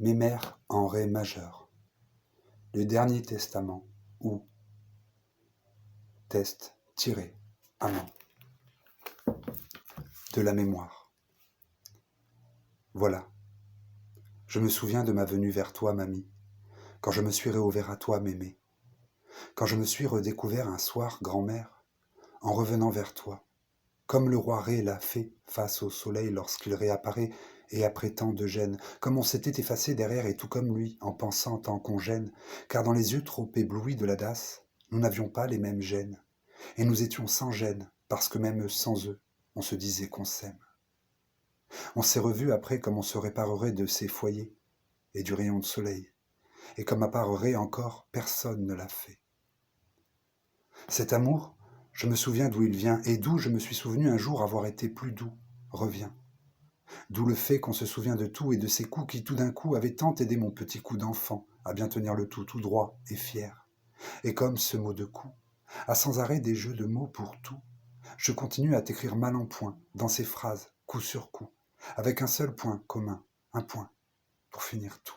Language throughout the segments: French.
Mémère en ré majeur. Le dernier testament ou test tiré amant de la mémoire. Voilà. Je me souviens de ma venue vers toi, mamie, quand je me suis réouvert à toi, mémé, quand je me suis redécouvert un soir, grand-mère, en revenant vers toi, comme le roi Ré l'a fait face au soleil lorsqu'il réapparaît et après tant de gêne, comme on s'était effacé derrière et tout comme lui, en pensant tant qu'on gêne, car dans les yeux trop éblouis de la dasse, nous n'avions pas les mêmes gênes, et nous étions sans gêne, parce que même sans eux, on se disait qu'on s'aime. On s'est revus après comme on se réparerait de ses foyers et du rayon de soleil, et comme apparerait encore, personne ne l'a fait. Cet amour, je me souviens d'où il vient, et d'où je me suis souvenu un jour avoir été plus doux, revient. D'où le fait qu'on se souvient de tout et de ces coups qui tout d'un coup avaient tant aidé mon petit coup d'enfant à bien tenir le tout droit et fier. Et comme ce mot de coup, a sans arrêt des jeux de mots pour tout, je continue à t'écrire mal en point, dans ces phrases, coup sur coup, avec un seul point commun, un point, pour finir tout.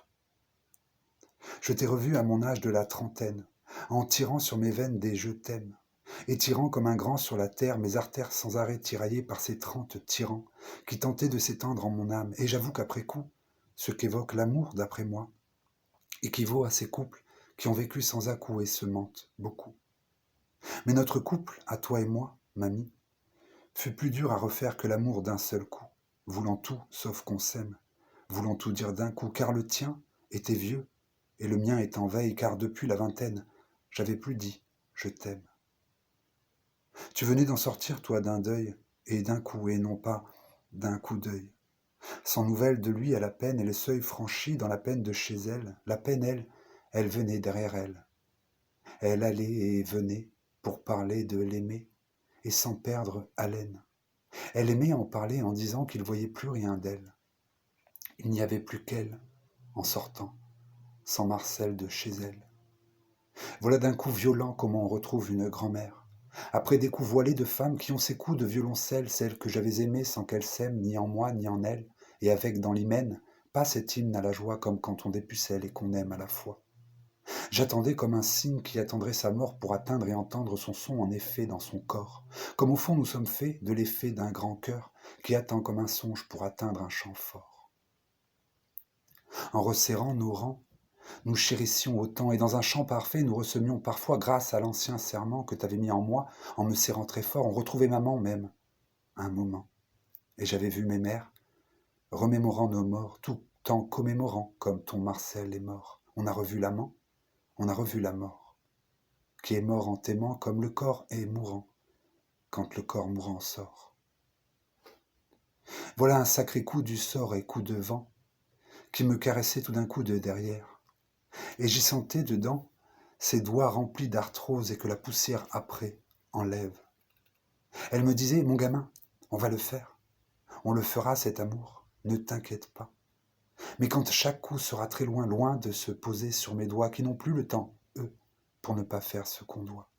Je t'ai revu à mon âge de la trentaine, en tirant sur mes veines des je t'aime, et tirant comme un grand sur la terre mes artères sans arrêt tiraillées par ces 30 tyrans qui tentaient de s'étendre en mon âme. Et j'avoue qu'après coup, ce qu'évoque l'amour d'après moi équivaut à ces couples qui ont vécu sans à-coups et se mentent beaucoup. Mais notre couple, à toi et moi, mamie, fut plus dur à refaire que l'amour d'un seul coup, voulant tout sauf qu'on s'aime, voulant tout dire d'un coup, car le tien était vieux et le mien est en veille, car depuis la vingtaine, j'avais plus dit « je t'aime ». Tu venais d'en sortir, toi, d'un deuil, et d'un coup, et non pas d'un coup d'œil. Sans nouvelles de lui à la peine, et le seuil franchi dans la peine de chez elle, la peine, elle venait derrière elle. Elle allait et venait pour parler de l'aimer, et sans perdre haleine. Elle aimait en parler en disant qu'il voyait plus rien d'elle. Il n'y avait plus qu'elle, en sortant, sans Marcel de chez elle. Voilà d'un coup violent comment on retrouve une grand-mère. Après des coups voilés de femmes qui ont ces coups de violoncelle, celles que j'avais aimées sans qu'elles s'aiment ni en moi ni en elles, et avec dans l'hymen, pas cet hymne à la joie comme quand on dépucelle et qu'on aime à la fois. J'attendais comme un cygne qui attendrait sa mort pour atteindre et entendre son son en effet dans son corps, comme au fond nous sommes faits de l'effet d'un grand cœur qui attend comme un songe pour atteindre un chant fort. En resserrant nos rangs, nous chérissions autant, et dans un chant parfait, nous ressemions parfois, grâce à l'ancien serment que t'avais mis en moi, en me serrant très fort, on retrouvait maman même, un moment. Et j'avais vu mes mères, remémorant nos morts, tout en commémorant, comme ton Marcel est mort. On a revu l'amant, on a revu la mort, qui est mort en t'aimant comme le corps est mourant, quand le corps mourant sort. Voilà un sacré coup du sort et coup de vent, qui me caressait tout d'un coup de derrière. Et j'y sentais dedans ses doigts remplis d'arthrose et que la poussière après enlève. Elle me disait, mon gamin, on va le faire. On le fera cet amour, ne t'inquiète pas. Mais quand chaque coup sera très loin, loin de se poser sur mes doigts qui n'ont plus le temps, eux, pour ne pas faire ce qu'on doit.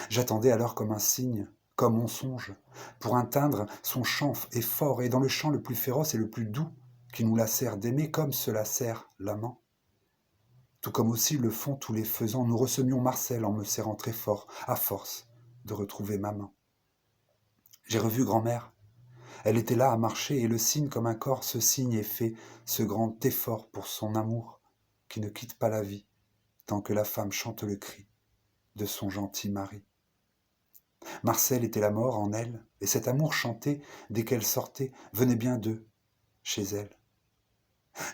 J'attendais alors comme un signe, comme on songe, pour atteindre son chant est fort et dans le chant le plus féroce et le plus doux qui nous lacère d'aimer comme cela sert l'amant. Tout comme aussi le font tous les faisans, nous ressemions Marcel en me serrant très fort, à force de retrouver maman. J'ai revu grand-mère. Elle était là à marcher et le signe comme un corps se signe et fait ce grand effort pour son amour qui ne quitte pas la vie tant que la femme chante le cri de son gentil mari. Marcel était la mort en elle et cet amour chanté dès qu'elle sortait venait bien d'eux, chez elle.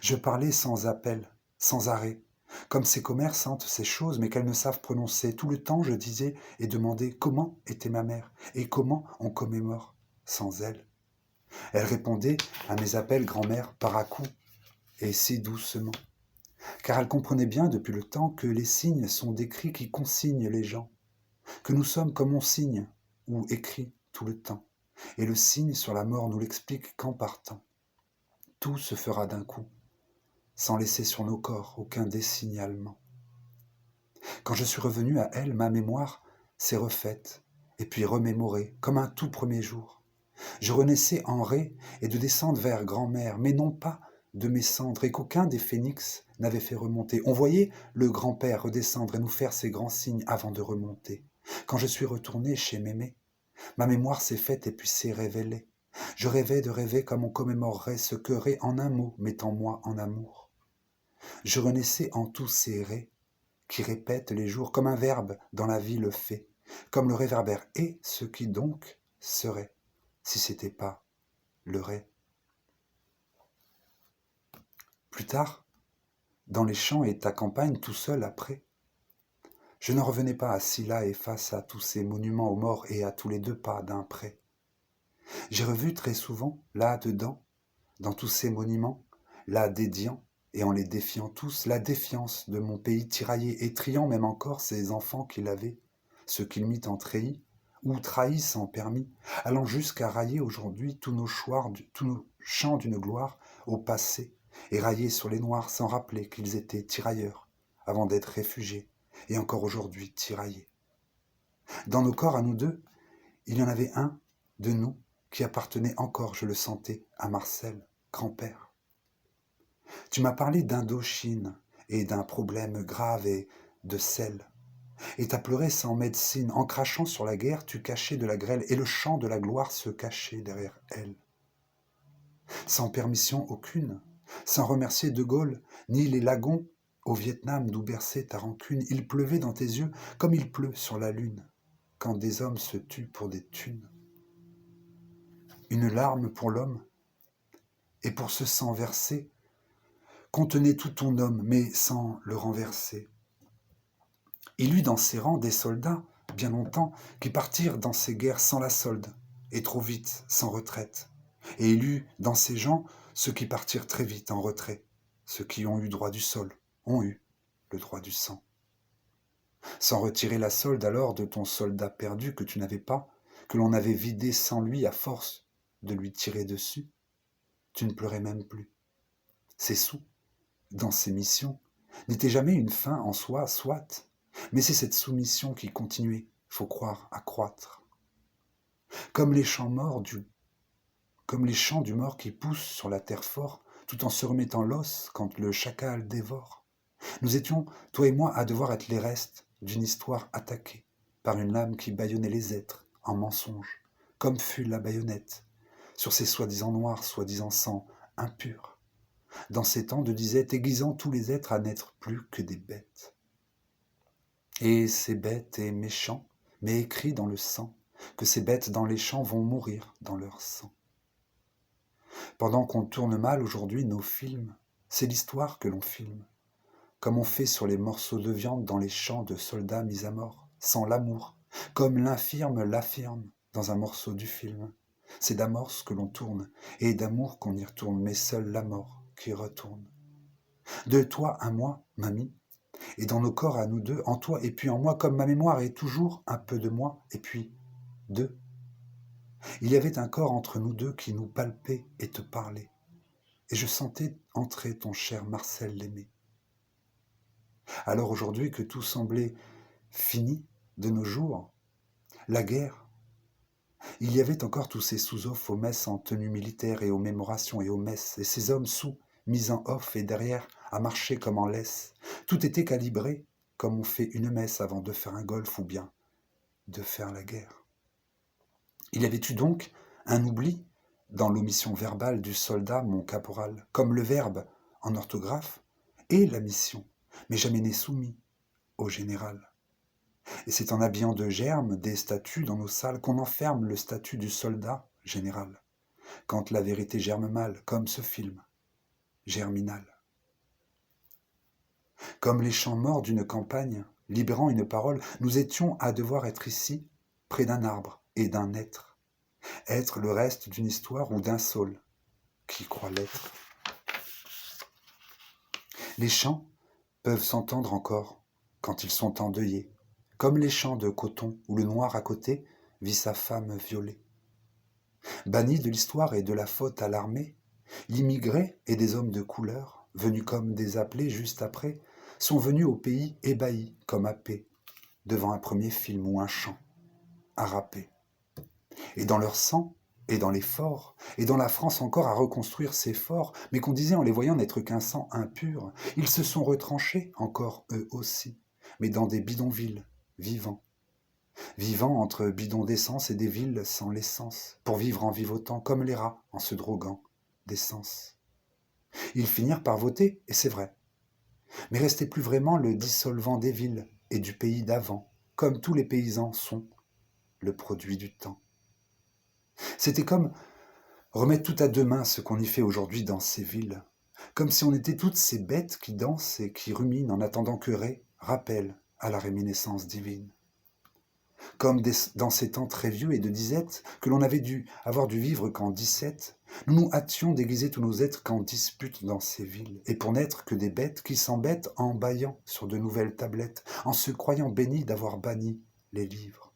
Je parlais sans appel, sans arrêt, comme ces commères sentent ces choses mais qu'elles ne savent prononcer. Tout le temps je disais et demandais comment était ma mère et comment on commémore sans elle. Elle répondait à mes appels grand-mère par à-coups et si doucement, car elle comprenait bien depuis le temps que les signes sont des cris qui consignent les gens, que nous sommes comme on signe ou écrit tout le temps, et le signe sur la mort nous l'explique qu'en partant, tout se fera d'un coup, sans laisser sur nos corps aucun désignalement. Quand je suis revenu à elle, ma mémoire s'est refaite, et puis remémorée, comme un tout premier jour. Je renaissais en ré et de descendre vers grand-mère, mais non pas de mes cendres et qu'aucun des phénix n'avait fait remonter. On voyait le grand-père redescendre et nous faire ses grands signes avant de remonter. Quand je suis retourné chez Mémé, ma mémoire s'est faite et puis s'est révélée. Je rêvais de rêver comme on commémorerait ce que ré en un mot mettant moi en amour. Je renaissais en tous ces ré qui répètent les jours comme un verbe dans la vie le fait, comme le réverbère et ce qui donc serait, si c'était pas le ré. Plus tard, dans les champs et ta campagne tout seul après, je n'en revenais pas assis là et face à tous ces monuments aux morts et à tous les 2 pas d'un pré. J'ai revu très souvent, là-dedans, dans tous ces monuments, là dédiant, et en les défiant tous, la défiance de mon pays tiraillé et triant même encore ces enfants qu'il avait, ceux qu'il mit en treillis, ou trahis sans permis, allant jusqu'à railler aujourd'hui tous nos chants d'une gloire au passé, et railler sur les noirs sans rappeler qu'ils étaient tirailleurs, avant d'être réfugiés, et encore aujourd'hui tiraillés. Dans nos corps à nous deux, il y en avait un de nous qui appartenait encore, je le sentais, à Marcel, grand-père. Tu m'as parlé d'Indochine et d'un problème grave et de sel. Et t'as pleuré sans médecine, en crachant sur la guerre, tu cachais de la grêle, et le chant de la gloire se cachait derrière elle. Sans permission aucune, sans remercier De Gaulle, ni les lagons au Vietnam d'où berçait ta rancune, il pleuvait dans tes yeux comme il pleut sur la lune, quand des hommes se tuent pour des thunes. Une larme pour l'homme, et pour ce sang versé, contenait tout ton homme, mais sans le renverser. Il eut dans ses rangs des soldats, bien longtemps, qui partirent dans ces guerres sans la solde, et trop vite, sans retraite. Et il eut dans ces gens ceux qui partirent très vite en retrait, ceux qui ont eu droit du sol, ont eu le droit du sang. Sans retirer la solde alors de ton soldat perdu que tu n'avais pas, que l'on avait vidé sans lui à force de lui tirer dessus, tu ne pleurais même plus. Ces sous, dans ces missions, n'étaient jamais une fin en soi, soit, mais c'est cette soumission qui continuait, faut croire, à croître. Comme les chants du mort qui pousse sur la terre fort, tout en se remettant l'os quand le chacal dévore. Nous étions, toi et moi, à devoir être les restes d'une histoire attaquée par une lame qui bâillonnait les êtres en mensonge, comme fut la baïonnette, sur ces soi-disant noirs, soi-disant sang impurs, dans ces temps de disette aiguisant tous les êtres à n'être plus que des bêtes. Et ces bêtes et méchants, mais écrit dans le sang, que ces bêtes dans les champs vont mourir dans leur sang. Pendant qu'on tourne mal aujourd'hui nos films, c'est l'histoire que l'on filme, comme on fait sur les morceaux de viande dans les champs de soldats mis à mort, sans l'amour, comme l'infirme l'affirme dans un morceau du film. C'est d'amorce que l'on tourne, et d'amour qu'on y retourne, mais seule la mort qui retourne. De toi à moi, mamie, et dans nos corps à nous deux, en toi et puis en moi, comme ma mémoire est toujours un peu de moi, et puis deux. Il y avait un corps entre nous deux qui nous palpait et te parlait, et je sentais entrer ton cher Marcel l'aimé. Alors aujourd'hui que tout semblait fini de nos jours, la guerre, il y avait encore tous ces sous-offs aux messes en tenue militaire et aux mémorations et aux messes, et ces hommes sous, mis en off et derrière, à marcher comme en laisse. Tout était calibré, comme on fait une messe avant de faire un golf ou bien de faire la guerre. Il y avait eu donc un oubli dans l'omission verbale du soldat, mon caporal, comme le verbe en orthographe et la mission, mais jamais n'est soumis au général. Et c'est en habillant de germes des statues dans nos salles qu'on enferme le statut du soldat général, quand la vérité germe mal, comme ce film, germinal. Comme les champs morts d'une campagne, libérant une parole, nous étions à devoir être ici, près d'un arbre et d'un être le reste d'une histoire ou d'un saule qui croit l'être. Les chants peuvent s'entendre encore quand ils sont endeuillés, comme les champs de coton où le noir à côté vit sa femme violée. Banni de l'histoire et de la faute à l'armée, l'immigré et des hommes de couleur, venus comme des appelés juste après, sont venus au pays ébahis comme happés, devant un premier film ou un chant, à râper. Et dans leur sang et dans les forts, et dans la France encore à reconstruire ces forts, mais qu'on disait en les voyant n'être qu'un sang impur, ils se sont retranchés, encore eux aussi, mais dans des bidonvilles, vivants. Vivant entre bidons d'essence et des villes sans l'essence, pour vivre en vivotant comme les rats en se droguant d'essence. Ils finirent par voter, et c'est vrai, mais restait plus vraiment le dissolvant des villes et du pays d'avant, comme tous les paysans sont le produit du temps. C'était comme remettre tout à deux mains ce qu'on y fait aujourd'hui dans ces villes, comme si on était toutes ces bêtes qui dansent et qui ruminent en attendant que Ré rappelle à la réminiscence divine. Comme dans ces temps très vieux et de disette, que l'on avait dû avoir dû vivre qu'en 17, nous nous hâtions d'aiguiser tous nos êtres qu'en dispute dans ces villes, et pour n'être que des bêtes qui s'embêtent en bâillant sur de nouvelles tablettes, en se croyant bénis d'avoir banni les livres.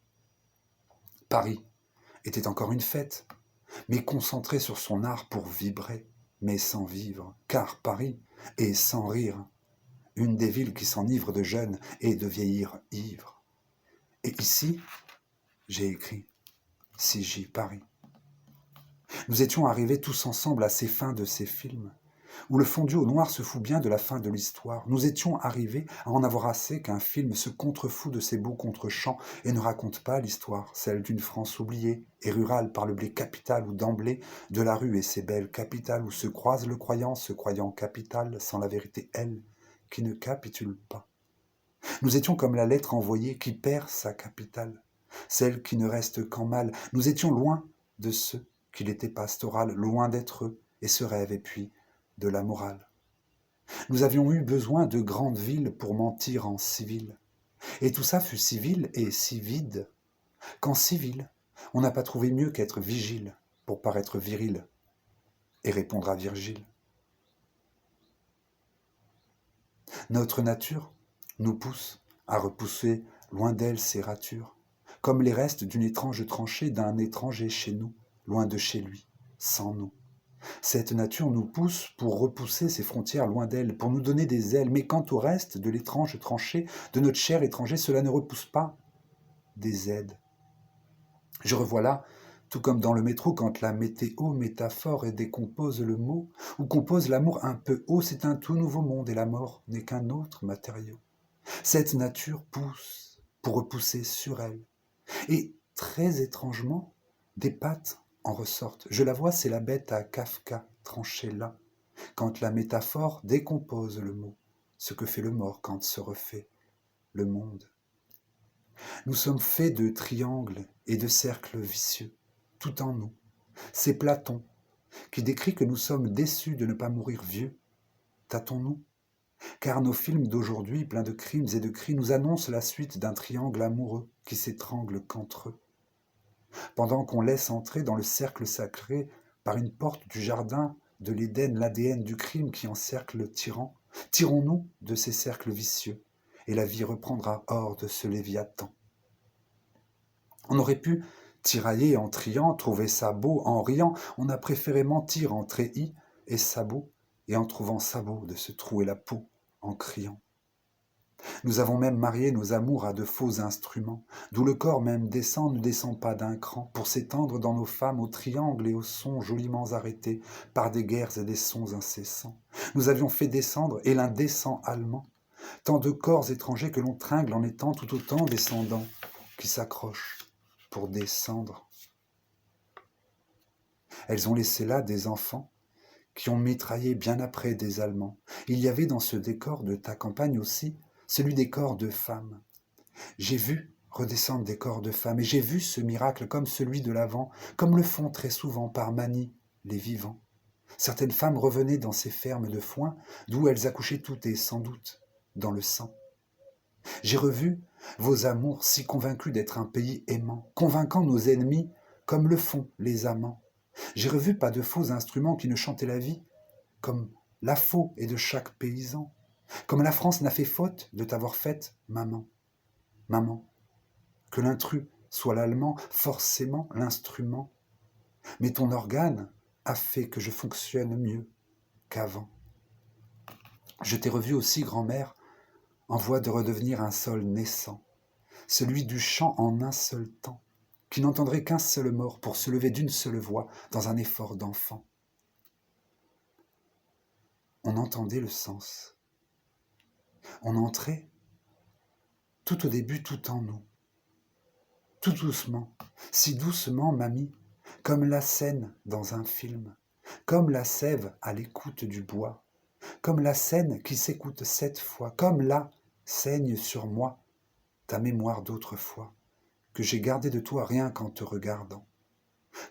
Paris était encore une fête, mais concentrée sur son art pour vibrer, mais sans vivre, car Paris est sans rire, une des villes qui s'enivrent de jeunes et de vieillir ivres. Et ici, j'ai écrit CJ Paris. Nous étions arrivés tous ensemble à ces fins de ces films, où le fondu au noir se fout bien de la fin de l'histoire. Nous étions arrivés à en avoir assez qu'un film se contrefout de ses beaux contre-champs et ne raconte pas l'histoire, celle d'une France oubliée et rurale par le blé capital ou d'emblée de la rue et ses belles capitales où se croise le croyant, se croyant capital, sans la vérité, elle, qui ne capitule pas. Nous étions comme la lettre envoyée qui perd sa capitale, celle qui ne reste qu'en mal. Nous étions loin de ceux qu'il était pastoral, loin d'être eux, et ce rêve, et puis de la morale. Nous avions eu besoin de grandes villes pour mentir en civil. Et tout ça fut civil et si vide, qu'en civil, on n'a pas trouvé mieux qu'être vigile pour paraître viril et répondre à Virgile. Notre nature nous pousse à repousser loin d'elle ces ratures, comme les restes d'une étrange tranchée d'un étranger chez nous, loin de chez lui, sans nous. Cette nature nous pousse pour repousser ces frontières loin d'elle, pour nous donner des ailes, mais quant au reste de l'étrange tranchée, de notre chair étranger, cela ne repousse pas des aides. Je revois là, tout comme dans le métro, quand la météo métaphore et décompose le mot, ou compose l'amour un peu haut, c'est un tout nouveau monde, et la mort n'est qu'un autre matériau. Cette nature pousse pour repousser sur elle. Et très étrangement, des pattes en ressortent. Je la vois, c'est la bête à Kafka tranchée là, quand la métaphore décompose le mot, ce que fait le mort quand se refait le monde. Nous sommes faits de triangles et de cercles vicieux, tout en nous. C'est Platon qui décrit que nous sommes déçus de ne pas mourir vieux. Tâtons-nous ? Car nos films d'aujourd'hui, pleins de crimes et de cris, nous annoncent la suite d'un triangle amoureux qui s'étrangle qu'entre eux. Pendant qu'on laisse entrer dans le cercle sacré, par une porte du jardin de l'Éden, l'ADN du crime qui encercle le tyran, tirons-nous de ces cercles vicieux, et la vie reprendra hors de ce Léviathan. On aurait pu tirailler en triant, trouver ça beau en riant, on a préféré mentir en treillis et sabot, et en trouvant sabot de se trouer la peau en criant. Nous avons même marié nos amours à de faux instruments, d'où le corps même ne descend pas d'un cran, pour s'étendre dans nos femmes aux triangles et aux sons joliment arrêtés par des guerres et des sons incessants. Nous avions fait descendre, et l'indécent allemand, tant de corps étrangers que l'on tringle en étant tout autant descendants, qui s'accrochent pour descendre. Elles ont laissé là des enfants qui ont mitraillé bien après des Allemands. Il y avait dans ce décor de ta campagne aussi celui des corps de femmes. J'ai vu redescendre des corps de femmes, et j'ai vu ce miracle comme celui de l'avant, comme le font très souvent par manie les vivants. Certaines femmes revenaient dans ces fermes de foin, d'où elles accouchaient toutes et sans doute dans le sang. J'ai revu vos amours si convaincus d'être un pays aimant, convainquant nos ennemis comme le font les amants. J'ai revu pas de faux instruments qui ne chantaient la vie, comme la faux est de chaque paysan. Comme la France n'a fait faute de t'avoir faite, maman. Maman, que l'intrus soit l'allemand, forcément l'instrument. Mais ton organe a fait que je fonctionne mieux qu'avant. Je t'ai revu aussi, grand-mère, en voie de redevenir un sol naissant, celui du chant en un seul temps, qui n'entendrait qu'un seul mort pour se lever d'une seule voix dans un effort d'enfant. On entendait le sens. On entrait tout au début, tout en nous. Tout doucement, si doucement, mamie, comme la scène dans un film, comme la sève à l'écoute du bois, comme la scène qui s'écoute 7 fois, comme là saigne sur moi ta mémoire d'autrefois, que j'ai gardée de toi rien qu'en te regardant.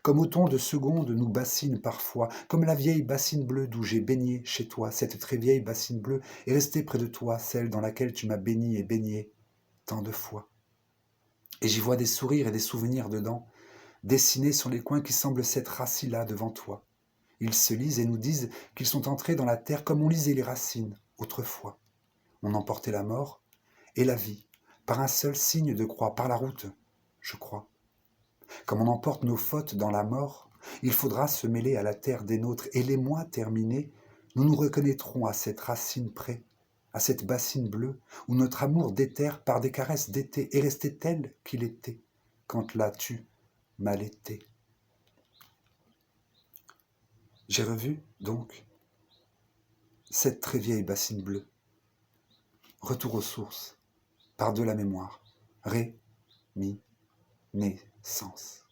Comme autant de secondes nous bassinent parfois, comme la vieille bassine bleue d'où j'ai baigné chez toi, cette très vieille bassine bleue est restée près de toi, celle dans laquelle tu m'as béni et baigné tant de fois. Et j'y vois des sourires et des souvenirs dedans, dessinés sur les coins qui semblent s'être assis là devant toi. Ils se lisent et nous disent qu'ils sont entrés dans la terre comme on lisait les racines autrefois. On emportait la mort et la vie, par un seul signe de croix, par la route, je crois. Comme on emporte nos fautes dans la mort, il faudra se mêler à la terre des nôtres, et les mois terminés, nous nous reconnaîtrons à cette racine près, à cette bassine bleue, où notre amour d'éther par des caresses d'été est resté tel qu'il était, quand là tu m'allaité. J'ai revu, donc, cette très vieille bassine bleue. Retour aux sources, par de la mémoire, ré, mi, naissance.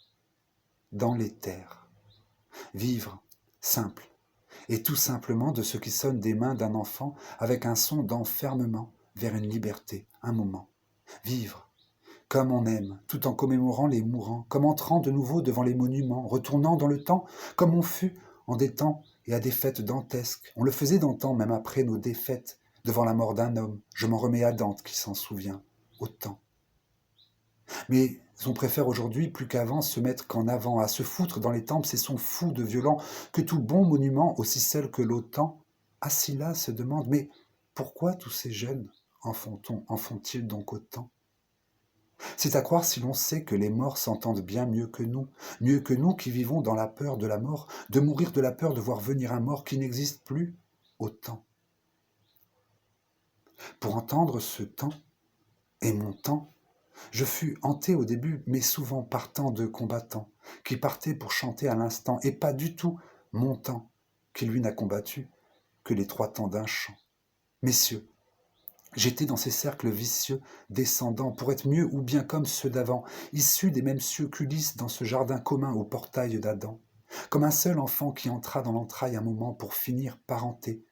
Dans les terres. Vivre, simple, et tout simplement de ce qui sonne des mains d'un enfant avec un son d'enfermement vers une liberté, un moment. Vivre, comme on aime, tout en commémorant les mourants, comme entrant de nouveau devant les monuments, retournant dans le temps, comme on fut en des temps et à des fêtes dantesques. On le faisait d'antan, même après nos défaites, devant la mort d'un homme. Je m'en remets à Dante qui s'en souvient, autant. Mais on préfère aujourd'hui, plus qu'avant, se mettre qu'en avant, à se foutre dans les tempes ces sons fous de violents, que tout bon monument, aussi seul que l'OTAN, assis là, se demande, mais pourquoi tous ces jeunes en font-ils donc autant? C'est à croire si l'on sait que les morts s'entendent bien mieux que nous qui vivons dans la peur de la mort, de mourir de la peur de voir venir un mort qui n'existe plus autant. Pour entendre ce temps, et mon temps, je fus hanté au début, mais souvent partant de combattants, qui partaient pour chanter à l'instant, et pas du tout mon temps, qui lui n'a combattu que les 3 temps d'un chant. Messieurs, j'étais dans ces cercles vicieux, descendants, pour être mieux ou bien comme ceux d'avant, issus des mêmes cieux qu'Ulysse dans ce jardin commun au portail d'Adam, comme un seul enfant qui entra dans l'entraille un moment pour finir parenté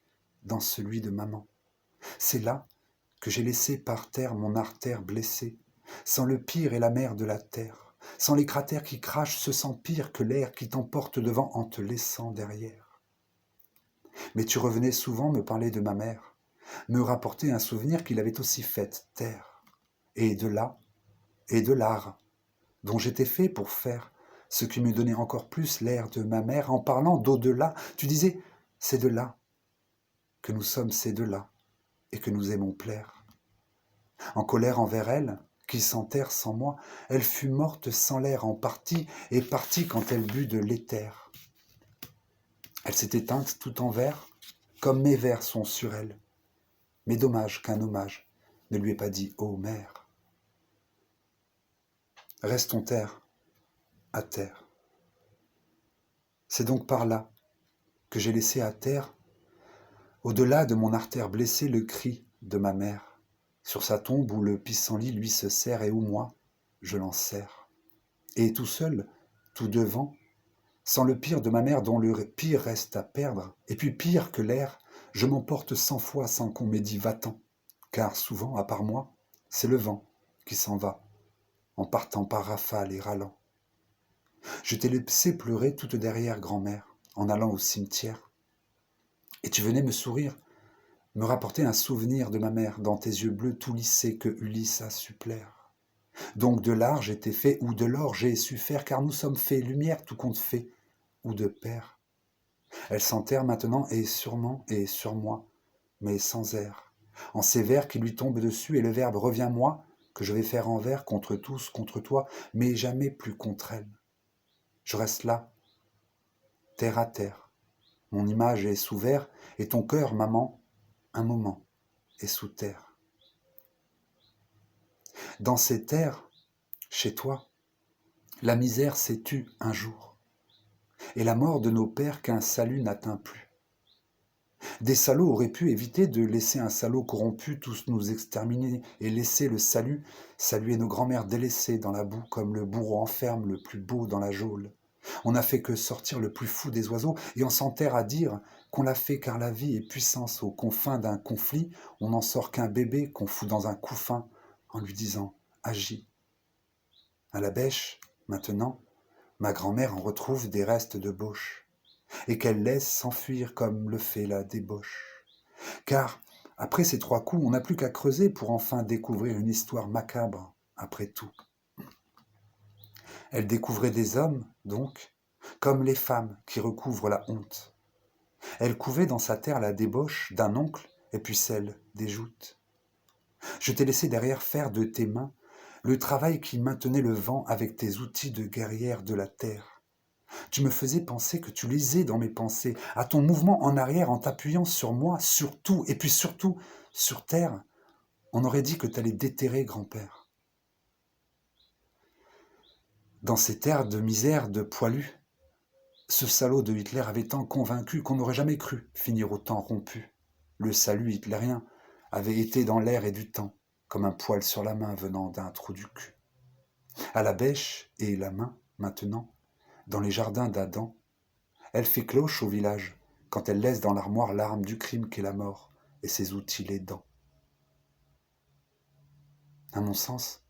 dans celui de maman. C'est là que j'ai laissé par terre mon artère blessée, sans le pire et la mer de la terre, sans les cratères qui crachent, se sent pire que l'air qui t'emporte devant en te laissant derrière. Mais tu revenais souvent me parler de ma mère, me rapporter un souvenir qu'il avait aussi faite terre, et de là, et de l'art, dont j'étais fait pour faire ce qui me donnait encore plus l'air de ma mère. En parlant d'au-delà, tu disais, c'est de là que nous sommes ces deux-là, et que nous aimons plaire. En colère envers elle, qui s'enterre sans moi, elle fut morte sans l'air en partie, et partie quand elle but de l'éther. Elle s'est éteinte tout en vers, comme mes vers sont sur elle. Mais dommage qu'un hommage ne lui ait pas dit « ô mère ». Restons terre, à terre. C'est donc par là que j'ai laissé à terre, au-delà de mon artère blessée, le cri de ma mère, sur sa tombe où le pissenlit lui se serre et où moi, je l'en serre. Et tout seul, tout devant, sans le pire de ma mère dont le pire reste à perdre, et puis pire que l'air, je m'emporte 100 fois sans qu'on m'ait dit va-t'en, car souvent, à part moi, c'est le vent qui s'en va, en partant par rafales et râlant. Je t'ai laissé pleurer toute derrière grand-mère, en allant au cimetière, et tu venais me sourire, me rapporter un souvenir de ma mère dans tes yeux bleus tout lissés que Ulysse a su plaire. Donc de l'art j'ai été fait, ou de l'or j'ai su faire, car nous sommes faits lumière tout compte fait, ou de père. Elle s'enterre maintenant, et sûrement, et sur moi, mais sans air, en ces vers qui lui tombent dessus, et le verbe revient moi, que je vais faire en vers contre tous, contre toi, mais jamais plus contre elle. Je reste là, terre à terre, mon image est sous verre, et ton cœur, maman, un moment, est sous terre. Dans ces terres, chez toi, La misère s'est tue un jour, et la mort de nos pères qu'un salut n'atteint plus. Des salauds auraient pu éviter de laisser un salaud corrompu tous nous exterminer et laisser le salut saluer nos grands-mères délaissées dans la boue comme le bourreau enferme le plus beau dans la geôle. On n'a fait que sortir le plus fou des oiseaux et on s'enterre à dire qu'on l'a fait car la vie est puissance aux confins d'un conflit. On n'en sort qu'un bébé qu'on fout dans un couffin en lui disant « Agis ». À la bêche, maintenant, ma grand-mère en retrouve des restes de bauche et qu'elle laisse s'enfuir comme le fait la débauche. Car, après ces 3 coups, on n'a plus qu'à creuser pour enfin découvrir une histoire macabre, après tout. Elle découvrait des hommes, donc, comme les femmes qui recouvrent la honte. Elle couvait dans sa terre la débauche d'un oncle et puis celle des joutes. Je t'ai laissé derrière faire de tes mains le travail qui maintenait le vent avec tes outils de guerrière de la terre. Tu me faisais penser que tu lisais dans mes pensées, à ton mouvement en arrière en t'appuyant sur moi, sur tout, et puis surtout, sur terre, on aurait dit que t'allais déterrer grand-père. Dans ces terres de misère de poilus, ce salaud de Hitler avait tant convaincu qu'on n'aurait jamais cru finir autant rompu. Le salut hitlérien avait été dans l'air et du temps, comme un poil sur la main venant d'un trou du cul. À la bêche et la main, maintenant, dans les jardins d'Adam, elle fait cloche au village quand elle laisse dans l'armoire l'arme du crime qu'est la mort et ses outils les dents. À mon sens,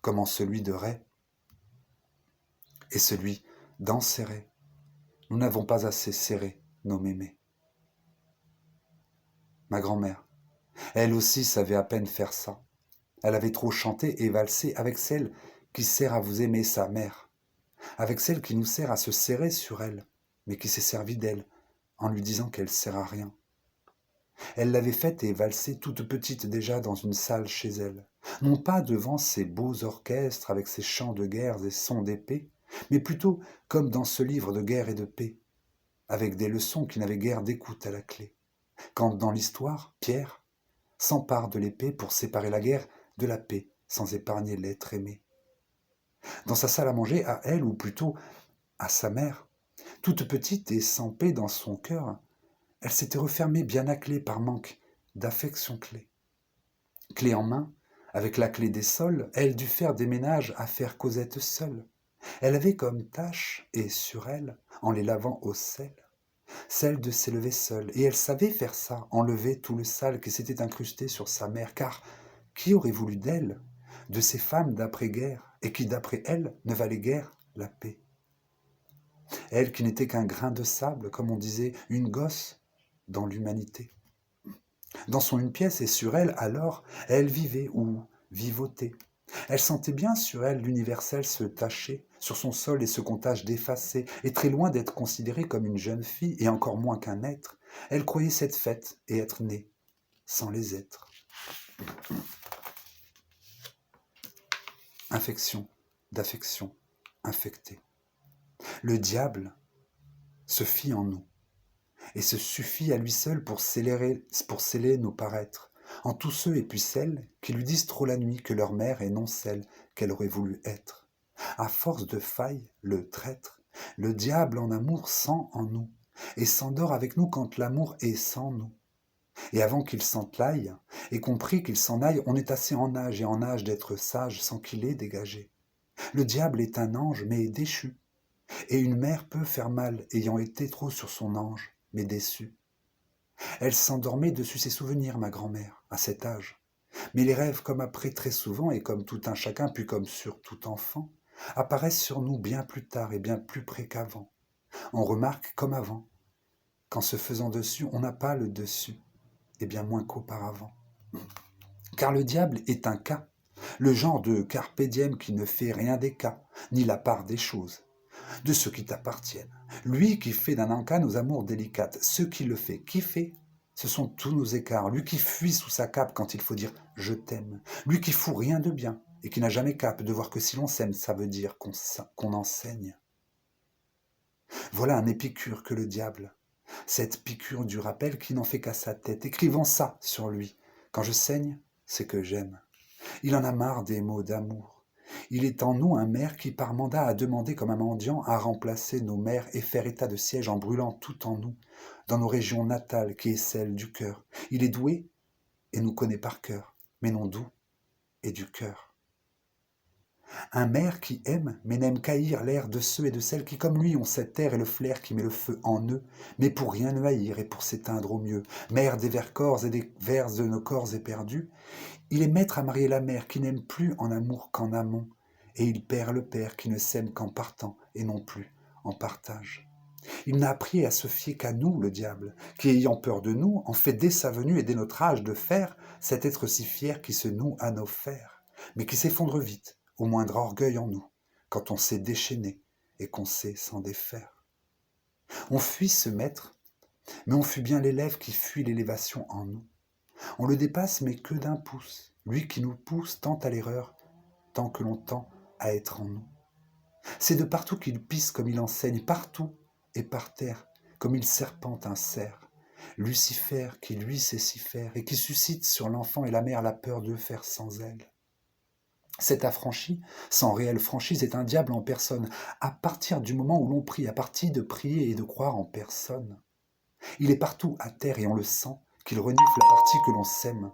comme en celui de Ray et celui d'Enserré, nous n'avons pas assez serré nos mémés. Ma grand-mère, elle aussi savait à peine faire ça. Elle avait trop chanté et valsé avec celle qui sert à vous aimer sa mère, avec celle qui nous sert à se serrer sur elle, mais qui s'est servie d'elle en lui disant qu'elle sert à rien. Elle l'avait faite et valsée toute petite déjà dans une salle chez elle, non pas devant ses beaux orchestres avec ses chants de guerre et sons d'épée, mais plutôt comme dans ce livre de guerre et de paix, avec des leçons qui n'avaient guère d'écoute à la clé. Quand dans l'histoire, Pierre s'empare de l'épée pour séparer la guerre de la paix, sans épargner l'être aimé. Dans sa salle à manger, à elle, ou plutôt à sa mère, toute petite et sans paix dans son cœur, elle s'était refermée bien à clé par manque d'affection clé. Clé en main, avec la clé des sols, elle dut faire des ménages à faire Cosette seule. Elle avait comme tâche, et sur elle, en les lavant au sel, celle de s'élever seule, et elle savait faire ça, enlever tout le sale qui s'était incrusté sur sa mère, car qui aurait voulu d'elle, de ces femmes d'après-guerre, et qui d'après elle ne valait guère la paix? Elle qui n'était qu'un grain de sable, comme on disait, une gosse dans l'humanité. Dans son une pièce et sur elle, alors, elle vivait ou vivotait. Elle sentait bien sur elle l'universel se tacher, sur son sol et ce contage d'effacer, et très loin d'être considérée comme une jeune fille, et encore moins qu'un être, elle croyait s'être faite et être née, sans les êtres. Infection, d'affection, infectée. Le diable se fit en nous, et se suffit à lui seul pour sceller nos paraîtres, en tous ceux et puis celles qui lui disent trop la nuit que leur mère est non celle qu'elle aurait voulu être. À force de failles, le traître, le diable en amour sent en nous, et s'endort avec nous quand l'amour est sans nous. Et avant qu'il s'entlaille, et compris qu'il s'en aille, on est assez en âge d'être sage sans qu'il ait dégagé. Le diable est un ange, mais déchu, et une mère peut faire mal, ayant été trop sur son ange, mais déçue. Elle s'endormait dessus ses souvenirs, ma grand-mère, à cet âge. Mais les rêves, comme après très souvent, et comme tout un chacun, puis comme sur tout enfant, apparaissent sur nous bien plus tard et bien plus près qu'avant. On remarque comme avant, qu'en se faisant dessus, on n'a pas le dessus, et bien moins qu'auparavant. Car le diable est un cas, le genre de carpe diem qui ne fait rien des cas, ni la part des choses, de ceux qui t'appartiennent. Lui qui fait d'un encas nos amours délicates, ce qui le fait kiffer, ce sont tous nos écarts. Lui qui fuit sous sa cape quand il faut dire « je t'aime ». Lui qui fout rien de bien et qui n'a jamais cape de voir que si l'on s'aime, ça veut dire qu'on enseigne. Voilà un épicure que le diable, cette piqûre du rappel qui n'en fait qu'à sa tête, écrivant ça sur lui. Quand je saigne, c'est que j'aime. Il en a marre des mots d'amour. Il est en nous un maire qui par mandat a demandé comme un mendiant à remplacer nos mères et faire état de siège en brûlant tout en nous, dans nos régions natales qui est celle du cœur. Il est doué et nous connaît par cœur, mais non doux et du cœur. Un maire qui aime, mais n'aime qu'haïr l'air de ceux et de celles qui, comme lui, ont cette air et le flair qui met le feu en eux, mais pour rien ne haïr et pour s'éteindre au mieux. Maire des vers corps et des vers de nos corps éperdus, il est maître à marier la mère qui n'aime plus en amour qu'en amont, et il perd le père qui ne s'aime qu'en partant et non plus en partage. Il n'a appris à se fier qu'à nous, le diable, qui, ayant peur de nous, en fait dès sa venue et dès notre âge de faire cet être si fier qui se noue à nos fers, mais qui s'effondre vite au moindre orgueil en nous, quand on s'est déchaîné et qu'on sait s'en défaire. On fuit ce maître, mais on fuit bien l'élève qui fuit l'élévation en nous. On le dépasse, mais que d'un pouce, lui qui nous pousse tant à l'erreur, tant que l'on tend à être en nous. C'est de partout qu'il pisse comme il enseigne, partout et par terre, comme il serpente un cerf. Lucifer qui lui sait s'y faire, et qui suscite sur l'enfant et la mère la peur de faire sans elle. Cet affranchi, sans réelle franchise, est un diable en personne, à partir du moment où l'on prie, à partir de prier et de croire en personne. Il est partout à terre et on le sent, qu'il renifle la partie que l'on sème.